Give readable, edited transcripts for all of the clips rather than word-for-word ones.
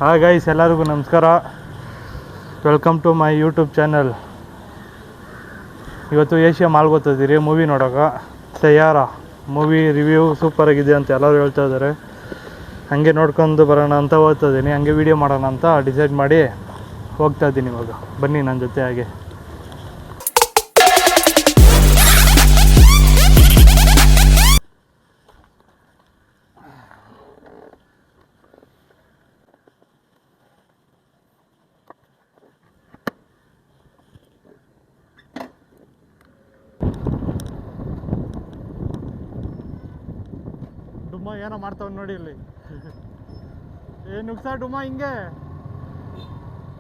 Hi guys, ಎಲ್ಲರಿಗೂ ನಮಸ್ಕಾರ. Welcome to my YouTube channel. ಇವತ್ತು ಏಷ್ಯಾ ಮಾಲ್ಗೆ ಹೋಗ್ತಿದ್ದೀರಿ ಮೂವಿ ನೋಡೋಕೆ. ತಯಾರ ಮೂವಿ ರಿವ್ಯೂ ಸೂಪರಾಗಿದೆ ಅಂತ ಎಲ್ಲರೂ ಹೇಳ್ತಾ ಇದ್ದಾರೆ. ಹಾಗೆ ನೋಡ್ಕೊಂಡು ಬರೋಣ ಅಂತ ಹೋಗ್ತಾ ಇದ್ದೀನಿ. ಹಾಗೆ ವೀಡಿಯೋ ಮಾಡೋಣ ಅಂತ ಡಿಸೈಡ್ ಮಾಡಿ ಹೋಗ್ತಾ ಇದ್ದೀನಿ. ಇವಾಗ ಬನ್ನಿ ನನ್ನ ಜೊತೆ. ಹಾಗೆ ಡುಮ್ಮ ಏನೋ ಮಾಡ್ತಾವ್ ನೋಡಿ ಇಲ್ಲಿ. ನುಗ್ಸ ಡುಮ್ಮ, ಹಿಂಗೆ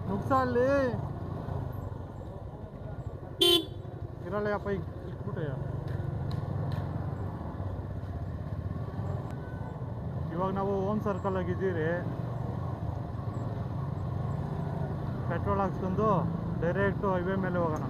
ನುಗ್ಸ ಅಲ್ಲಿ ಇರಲ್ಲಯ್ಯಪ್ಪ. ಈಗ ಇಟ್ಬಿಟ್ಟಯ್ಯ. ಇವಾಗ ನಾವು ಓಮ್ ಸರ್ಕಲ್ ಆಗಿದ್ದೀರಿ. ಪೆಟ್ರೋಲ್ ಹಾಕ್ಸ್ಕೊಂಡು ಡೈರೆಕ್ಟು ಹೈವೇ ಮೇಲೆ ಹೋಗೋಣ.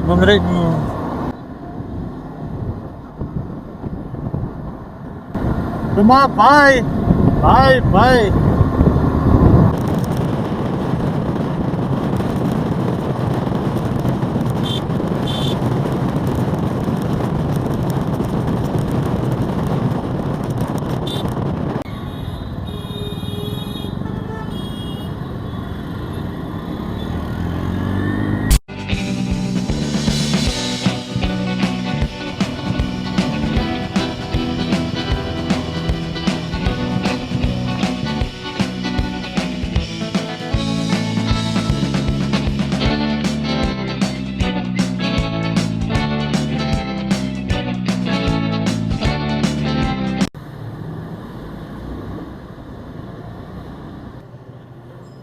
ಬಂದರೆ ಬಾಯ್ ಬಾಯ್ ಬಾಯ್.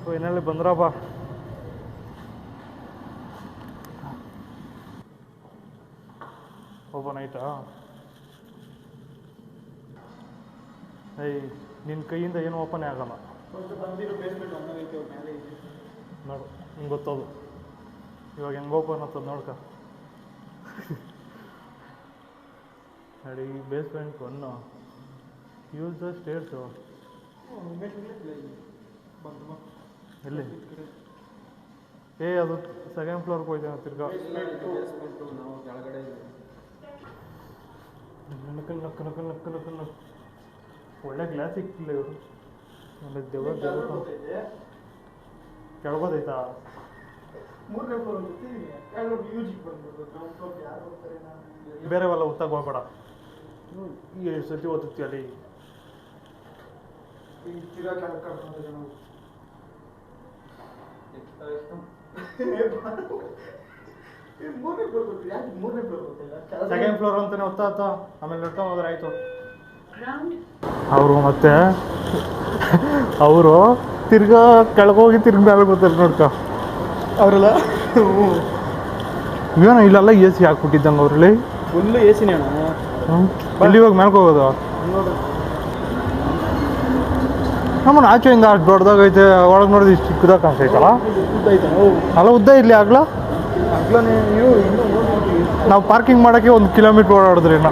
ಫೈನಲಿ ಬಂದ್ರಪ್ಪ. ಓಪನ್ ಆಯ್ತಾ? ನಿನ್ನ ಕೈಯಿಂದ ಏನು ಓಪನ್ ಆಗಲ್ಲ ನೋಡು. ಹಿಂಗೆ ಗೊತ್ತದು ಇವಾಗ ಹೆಂಗೆ ಓಪನ್ ಆಗ್ತದೆ ನೋಡ್ಕ. ನೋಡಿ, ಬೇಸ್ಮೆಂಟ್ ಒನ್ನು ಯೂಸ್ ದ ಸ್ಟೇರ್ಸು. ಎಲ್ಲಿ? ಅದು ಸೆಕೆಂಡ್ ಫ್ಲೋರ್ಗೆ ಹೋಯ್ತೇನೆ ತಿರ್ಗಾ. ನಕ್ಕಲ್ ನಕ್ಕ ನಕ್ಕಲ್ ನಕ್ಕ ನಕ್ಕ ನಕ್ಕ. ಒಳ್ಳೆ ಗ್ಲಾಸ್ ಇಕ್ಕಿಲ್ಲ ಇವರು. ಆಮೇಲೆ ದೇವ್ರ ಕೆಳಗೋದೈತಾ? ಬೇರೆವೆಲ್ಲ ಉತ್ತಾಗ ಹೋಗ್ಬೇಡ. ಈಗ ಸತಿ ಓದುತ್ತಿ ಅಲ್ಲಿ. ಸೆಕೆಂಡ್ ಫ್ಲೋರ್ ಅಂತಾನೆ ಹೊತ್ತಾತ. ಆಮೇಲೆ ನಡ್ಕೊಂಡು ಹೋದ್ರೆ ಆಯ್ತು. ಅವರು ಮತ್ತೆ ಅವರು ತಿರ್ಗಾ ಕೆಳಗೋಗಿ ತಿರ್ಗಿ ಮೇಲೆ ಬರ್ತಾರೆ ನೋಡ್ಕ ಅವರೆಲ್ಲ. ಏನೋ ಇಲ್ಲೆಲ್ಲ ಎ ಸಿ ಹಾಕ್ಬಿಟ್ಟಿದ್ದಂಗೆ ಅವ್ರಲ್ಲಿ. ಫುಲ್ಲು ಎ ಸಿನೇ ಅಣ್ಣ. ಅಲ್ಲಿ ಇವಾಗ ಮೇಲ್ಗೆ ಹೋಗೋದು ನಮ್ಮನ್ನ ಆಚೆ ಹಿಂಗೆ ಅಷ್ಟು ದೊಡ್ಡದಾಗೈತೆ. ಒಳಗೆ ನೋಡಿದ್ರೆ ಇಷ್ಟು ಚಿಕ್ಕದಾಗ ಕಾಣಿಸ್ತೈತಲ್ಲ. ಅಲ್ಲ ಉದ್ದ ಇರಲಿ ಆಗ್ಲಾ ನಾವು ಪಾರ್ಕಿಂಗ್ ಮಾಡೋಕ್ಕೆ 1 ಕಿಲೋಮೀಟ್ರ್ ಓಡಾಡಿದ್ರಿ ನಾ.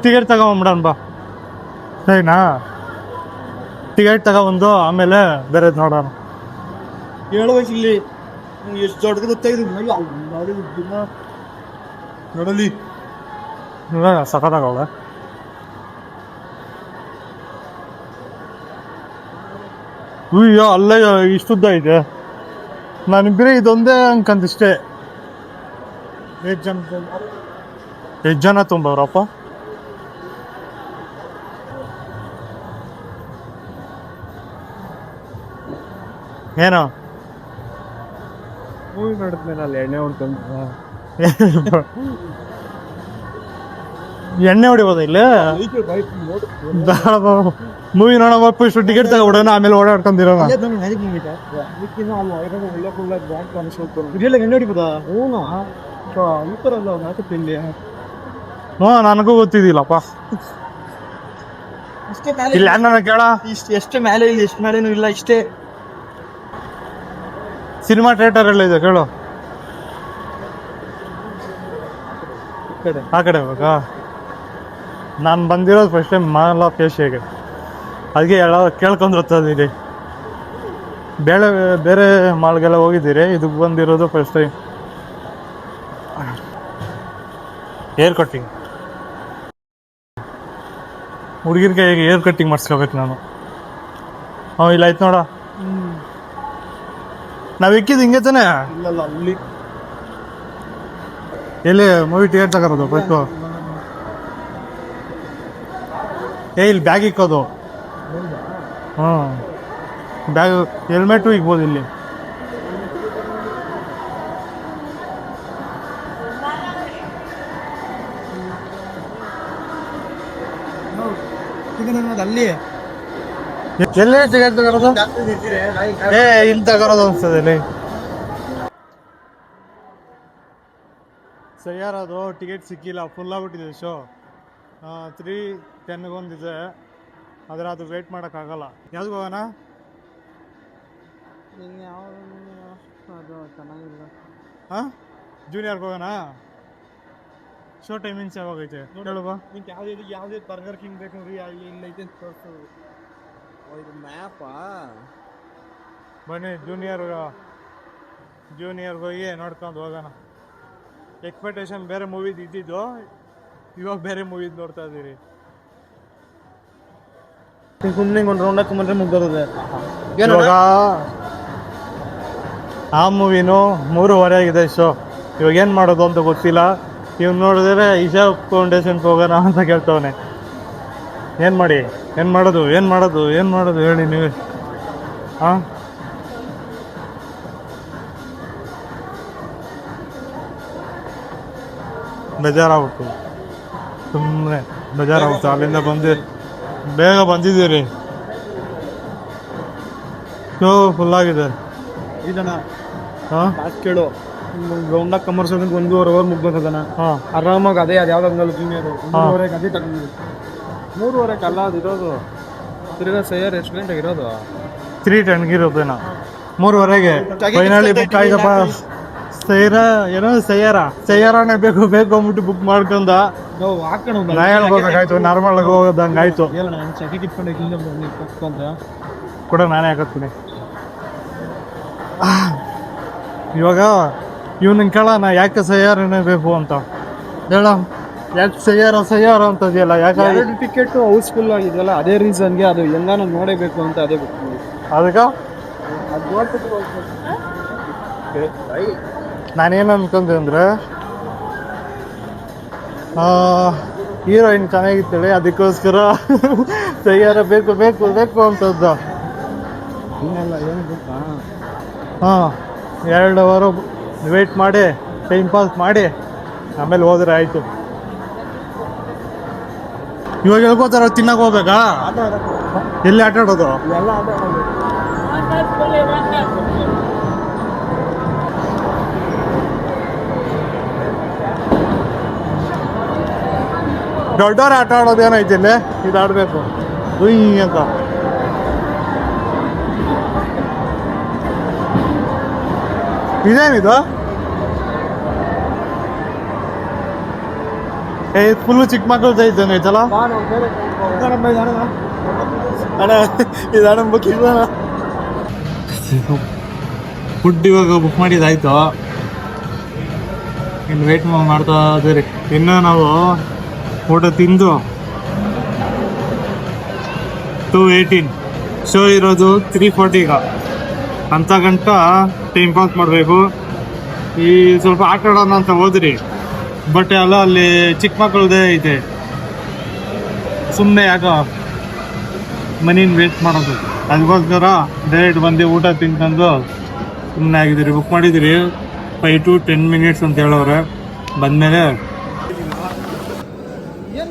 ಟಿಕೆಟ್ ತಗೊಂಬಿಡೋಣ ಬಾ. ಸರಿನಾ? ಟಿಕೆಟ್ ತಗೊಬಂದು ಆಮೇಲೆ ಬೇರೆದು ನೋಡೋಣ. ಹೇಳ್ಬೇಕು ಇಲ್ಲಿ ಎಷ್ಟು ದೊಡ್ಡದು ಗೊತ್ತಾಗಿದೆ ನೋಡಲಿ. ಸಖತ್ತಾಗವಳೆ. ಅಯ್ಯೋ ಅಲ್ಲೇ ಇಷ್ಟುದ್ದ ಇದೆ. ನಾನಿಬ್ಬರೇ ಇದೊಂದೇ ಅನ್ಕಂತಿಷ್ಟೇ. ಎಷ್ಟು ಜನ ತುಂಬವ್ರಪ್ಪ. ಏನೋ ಮೂವಿ ನೋಡಿದ್ಮೇಲೆ ಅಲ್ಲಿ ಎಣ್ಣೆ ಹೊಡ್ಕೊಂಡು ಎಣ್ಣೆ ಹೊಡಿಬೋದ ಇಲ್ಲಿ ಮೂವಿ ನೋಡೋ ಇಷ್ಟು ಟಿಕೆಟ್ ತಗೊಬಿಡೋಣ ಆಮೇಲೆ ಓಡಾಡ್ಕೊಂಡಿರೋಣ ಎಣ್ಣೆ ಹೊಡಿಬೋದಾ ಈ ಥರ ಅಲ್ಲ ನಾಲ್ಕಲ್ಲಿ ನನಗೂ ಗೊತ್ತಿದ್ದಿಲ್ಲಪ್ಪ ಇಲ್ಲಿ ಅಣ್ಣ ಕೇಳ ಎಷ್ಟು ಮೇಲೆ ಇಲ್ಲ ಎಷ್ಟು ಮೇಲೇನು ಇಲ್ಲ ಇಷ್ಟೇ ಸಿನಿಮಾ ಥಿಯೇಟರ್ ಎಲ್ಲ ಇದೆ ಕೇಳು ಆ ಕಡೆ ಹೋಗಾ ನಾನು ಬಂದಿರೋದು ಫಸ್ಟ್ ಟೈಮ್ ಮಾಲ್ ಆಫ್ ಏಷ್ಯಾಗೆ ಅದಕ್ಕೆ ಎಲ್ಲ ಕೇಳ್ಕೊಂಡು ಬರ್ತಾಯಿದ್ದೀರಿ ಬೇರೆ ಮಾಲ್ಗೆಲ್ಲ ಹೋಗಿದ್ದೀರಿ ಇದಕ್ಕೆ ಬಂದಿರೋದು ಫಸ್ಟ್ ಟೈಮ್ ಹೇರ್ ಕಟ್ಟಿಂಗ್ ಹುಡುಗಿರ ಕೈಗೆ ಹೇರ್ ಕಟ್ಟಿಂಗ್ ಮಾಡಿಸ್ಕೋಬೇಕು ನಾನು ಇಲ್ಲ ಆಯ್ತು ನೋಡ ನಾವು ಇಕ್ಕಿದ್ದು ಹಿಂಗೆ ತಾನೆ ಇಲ್ಲಲ್ಲ ಅಲ್ಲಿ ಎಲ್ಲಿ ಮೂವಿ ಟಿಕೆಟ್ ತಗೋದು ಫಸ್ಟು ಇಲ್ಲಿ ಬ್ಯಾಗ್ ಇಕ್ಕೋದು ಬ್ಯಾಗ್ ಹೆಲ್ಮೆಟು ಇಕ್ಬೋದು ಇಲ್ಲಿ ಅಲ್ಲಿ ಎಲ್ಲೇ ಟಿಕೆಟ್ ತಗೋದು ಇಲ್ಲಿ ತಗೋದು ಅನ್ಸ್ತದೆ ಇಲ್ಲಿ ಸರಿಯಾರದು ಟಿಕೆಟ್ ಸಿಕ್ಕಿಲ್ಲ ಫುಲ್ ಆಗ್ಬಿಟ್ಟಿದೆ ಶೋ 3:10 ಒಂದಿದೆ ಆದರೆ ಅದು ವೇಟ್ ಮಾಡೋಕ್ಕಾಗಲ್ಲ ಯಾವ್ದು ಹೋಗೋಣ ಅದು ಚೆನ್ನಾಗಿಲ್ಲ ಹಾಂ ಜೂನಿಯರ್ಗೆ ಹೋಗೋಣ ಶೋ ಟೈಮಿಂಗ್ಸ್ ಯಾವಾಗೈತೆ ಹೇಳುವ ನಿಂಗೆ ಯಾವುದೇ ಬರ್ಗರ್ ಕಿಂಗ್ ಬೇಕು ರೀ ಇಲ್ಲ ಐತೆ ಅಂತ ತೋರಿಸೋದು ಇದು ಮ್ಯಾಪಾ ಬನ್ನಿ ಜೂನಿಯರ್ಗೆ ಹೋಗಿ ನೋಡ್ಕೊಂಡು ಹೋಗೋಣ ಎಕ್ಸ್ಪೆಕ್ಟೇಷನ್ ಬೇರೆ ಮೂವಿದು ಇದ್ದಿದ್ದು ಇವಾಗ ಬೇರೆ ಮೂವಿದು ನೋಡ್ತಾ ಇದ್ದೀರಿ ಸುಮ್ಮನೆ ಒಂದು ರೌಂಡ್ ಹಾಕೊಂಡ್ರೆ ಮುಗ್ದೋದೆ ಇವಾಗ ಆ ಮೂವಿನೂ 3:30 ಆಗಿದೆ ಶೋ ಇವಾಗ ಏನು ಮಾಡೋದು ಅಂತ ಗೊತ್ತಿಲ್ಲ ಇವ್ನು ನೋಡಿದ್ರೆ ಇಶಾ ಫೌಂಡೇಶನ್ಗೆ ಹೋಗೋಣ ಅಂತ ಕೇಳ್ತವನೆ ಏನು ಮಾಡೋದು ಹೇಳಿ ನೀವು ಹಾಂ ಬೇಜಾರಾಗ್ಬಿಟ್ಟು ಸುಮ್ಮನೆ ಬೇಜಾರಾಗುತ್ತೆ ಅಲ್ಲಿಂದ ಬೇಗ ಬಂದಿದ್ದೀರಿ ಶೋ ಫುಲ್ಲಾಗಿದೆ ಇದಣ್ಣ ಹಾಂ ಕೇಳು ಗ್ರೌಂಡಾಗ ಕಮರ್ಷಿಯಲ್ 1.5 ಅವರ್ ಮುಗ್ಬೋದಣ್ಣ ಹಾಂ ಆರಾಮಾಗಿ ಅದೇ ಅದು ಯಾವ್ದಾಗಲ್ಲ ಜೂನಿಯರು 3:30 ಅದೇ ತಗೊಂಡು 3:30 ಅಲ್ಲ ಅದು ಇರೋದು ತಿರ್ಗಾ ಸೈಯರ್ ಎಷ್ಟು ಗಂಟೆಗೆ ಇರೋದು 3:10 ಇರೋದೇನೋ 3:30ಗೆ ಫೈನಲಿ ಬುಕ್ ಆಯ್ತಪ್ಪ ಸೈಯಾರನೇ ಬೇಕು ಅಂದ್ಬಿಟ್ಟು ಬುಕ್ ಮಾಡ್ಕೊಂಡ ನಾ ಹೇಳ್ಬೇಕಾಯ್ತು ನಾರ್ಮಲ್ ಆಗಿ ಹೋಗೋದಂಗೆ ಆಯ್ತು ಕೂಡ ನಾನೇ ಹಾಕತ್ತೀನಿ ಇವಾಗ ಇವ್ನಿಗೆ ಕೇಳೋಣ ಯಾಕೆ ಸೈಯಾರನೇ ಬೇಕು ಅಂತ ಹೇಳ ಯಾಕೆ ಸೈಯಾರ ಅಂತದೆಯಲ್ಲ ಯಾಕೆ ಟಿಕೆಟ್ ಹೌಸ್ಫುಲ್ ಆಗಿದೆಯಲ್ಲ ಅದೇ ರೀಸನ್ಗೆ ಅದು ಹೆಂಗಾನು ನೋಡೇಬೇಕು ಅಂತ ಅದೇ ಬುಕ್ ಅದಕ್ಕೆ ನಾನೇನು ಅನ್ಕೊಂಡೆ ಅಂದರೆ ಹೀರೋಯಿನ್ ಚೆನ್ನಾಗಿತ್ತೇಳಿ ಅದಕ್ಕೋಸ್ಕರ ಸೈಯಾರ ಬೇಕು ಅಂತದ್ದು ಏನು ಗೊತ್ತಾ ಹಾಂ 2 ಅವರ್ ವೇಟ್ ಮಾಡಿ ಟೈಮ್ ಪಾಸ್ ಮಾಡಿ ಆಮೇಲೆ ಹೋದ್ರೆ ಆಯಿತು ಇವಾಗ ಹೇಳ್ಕೋತಾರ ತಿನ್ನಕ್ಕೆ ಹೋಗ್ಬೇಕಾ ಎಲ್ಲಿ ಆಟ ಆಡೋದು ದೊಡ್ಡವ್ರು ಆಟ ಆಡೋದು ಏನೈತಿ ಇಲ್ಲಿ ಇದು ಆಡಬೇಕು ಅಂತ ಇದೇನಿದು ಫುಲ್ಲು ಚಿಕ್ಕ ಮಕ್ಕಳು ಸೈಜ್ ಐತಲ್ಲ ಫುಡ್ ಇವಾಗ ಬುಕ್ ಮಾಡಿದ್ದಾಯ್ತು ಇನ್ನು ವೇಟ್ ಮಾಡ್ತಾ ಇದ್ದೀರಿ ಇನ್ನೂ ನಾವು ಊಟ ತಿಂದು 2:18 ಶೋ ಇರೋದು 3:40 ಅಂತ ಗಂಟ ಟೈಮ್ ಪಾಸ್ ಮಾಡಬೇಕು ಈ ಸ್ವಲ್ಪ ಆಟ ಆಡೋಣ ಅಂತ ಹೋದ್ರಿ ಬಟ್ ಎಲ್ಲ ಅಲ್ಲಿ ಚಿಕ್ಕ ಮಕ್ಕಳದೇ ಐತೆ ಸುಮ್ಮನೆ ಯಾಕೋ ಮನೇನ ವೇಟ್ ಮಾಡೋದು ಅದಕ್ಕೋಸ್ಕರ ಡೈರೆಕ್ಟ್ ಬಂದು ಊಟ ತಿನ್ಕೊಂಡು ಸುಮ್ಮನೆ ಆಗಿದ್ದೀರಿ ಬುಕ್ ಮಾಡಿದ್ದೀರಿ 5 to 10 minutes ಅಂತ ಹೇಳೋರೆ ಬಂದಮೇಲೆ ಏನು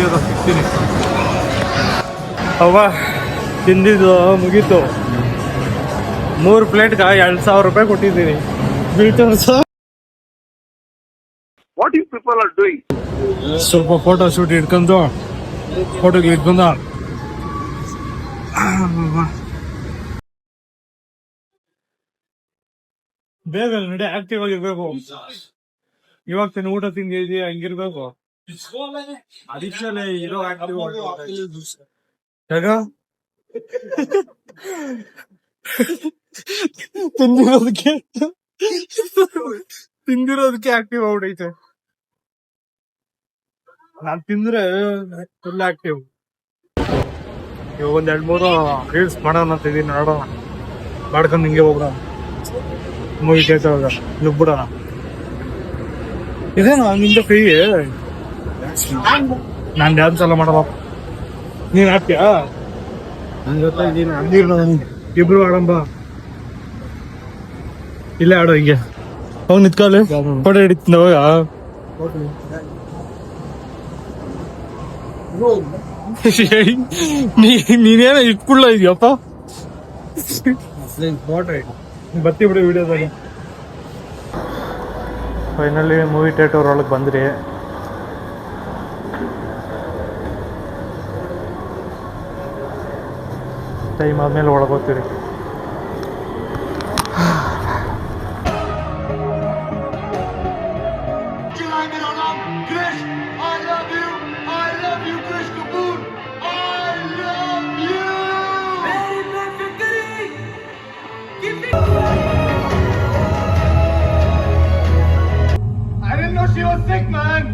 ವಿಡಿಯೋದಾಗ ಸಿಗ್ತೀನಿ. ಅವ್ವ ತಿಂದಿದ್ದು ಮುಗೀತು. 3 ಪ್ಲೇಟ್ಗೆ 2,000 ರೂಪಾಯಿ ಕೊಟ್ಟಿದ್ದೀನಿ. ಬಿಲ್ ತೋರಿಸು. What you people are doing? ಸ್ವಲ್ಪ ಫೋಟೋ ಶೂಟ್ ಇಟ್ಕೊಂಡು ಫೋಟೋಗೆ ಇಟ್ಕೊಂಡ ಬೇಗ ನಡಿ, ಆಕ್ಟಿವ್ ಆಗಿರ್ಬೇಕು. ಇವಾಗ ತಿನ್ನ ಊಟ ತಿಂದಿದ್ಯಾ, ಹಂಗಿರ್ಬೇಕು. ತಿಂದಿರೋದಕ್ಕೆ ಆಕ್ಟಿವ್ ಆಗ್ಬಿಟ್ಟೈತೆ. ನಾನ್ ತಿಂದ್ರೆ ಫುಲ್ ಆಕ್ಟಿವ್. ಇವಾಗ 2-3 ರೀಲ್ಸ್ ಮಾಡೋಣ ಅಂತ ಇದೀನಿ, ನೋಡೋಣ. ಮಾಡ್ಕೊಂಡು ಹಿಂಗೆ ಹೋಗೋಣ, ಮೂವಿ ಕೇಳ್ತಾವಾಗ ನುಗ್ಬಿಡೋಣ. ಇದೇನು ನಿಂದ ಕೈ? ನಾನ್ ಡ್ಯಾನ್ಸ್ ಎಲ್ಲ ಮಾಡಲ್ಲ. ನೀನ್ ಹಾಕ್ತೀಯಾ? ನನ್ ಜೊತೆ ಇಬ್ರು ಆಡಂಬ. ಇಲ್ಲೇ ಆಡೋ ಹಿಂಗೆ. ಹೋಗಿ ನಿತ್ಕೊಳ್ಳಿ, ಫೋಟೋ ಹಿಡಿತೀನಿ ಅವಾಗ. ನೀನೇನ ಇಟ್ಕೊಳ್ಳ ಇದೆಯಪ್ಪ. ಬರ್ತಿ ಬಿಡಿ ವಿಡಿಯೋದಾಗ. ಫೈನಲಿ ಮೂವಿ ಥಿಯೇಟರ್ ಒಳಗೆ ಬಂದ್ರಿ. ಟೈಮ್ ಆದ್ಮೇಲೆ ಒಳಗೆ ಹೋಗ್ತೀರಿ. I didn't know she was sick, man.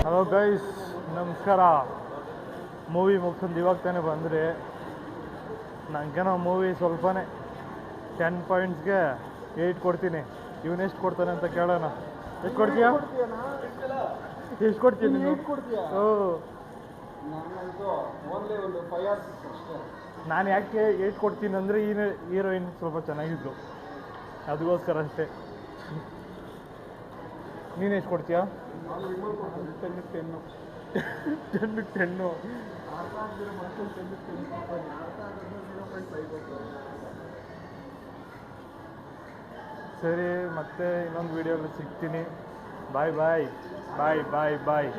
Hello guys, ನಮಸ್ಕಾರ. ಮೂವಿ ಮುಗಿಸ್ಕೊಂಡು ಇವಾಗ ತಾನೇ ಬಂದ್ರಿ. ನನಗೇನೋ ಮೂವಿ ಸ್ವಲ್ಪನೇ 10 ಪಾಯಿಂಟ್ಸ್ಗೆ 8 ಕೊಡ್ತೀನಿ. ಇವನೆಷ್ಟು ಕೊಡ್ತಾನೆ ಅಂತ ಕೇಳೋಣ. ಎಷ್ಟು ಕೊಡ್ತೀಯಾ? ಎಷ್ಟು ಕೊಡ್ತೀನಿ? ನಾನು ಯಾಕೆ 8 ಕೊಡ್ತೀನಿ ಅಂದರೆ ಹೀರೋಯಿನ್ ಸ್ವಲ್ಪ ಚೆನ್ನಾಗಿದ್ದು, ಅದಕ್ಕೋಸ್ಕರ ಅಷ್ಟೇ. ನೀನು ಎಷ್ಟು ಕೊಡ್ತೀಯಾ? 10 ಸರಿ, ಮತ್ತೆ ಇನ್ನೊಂದು ವಿಡಿಯೋಲಿ ಸಿಗ್ತೀನಿ. ಬಾಯ್ ಬಾಯ್ ಬಾಯ್ ಬಾಯ್ ಬಾಯ್.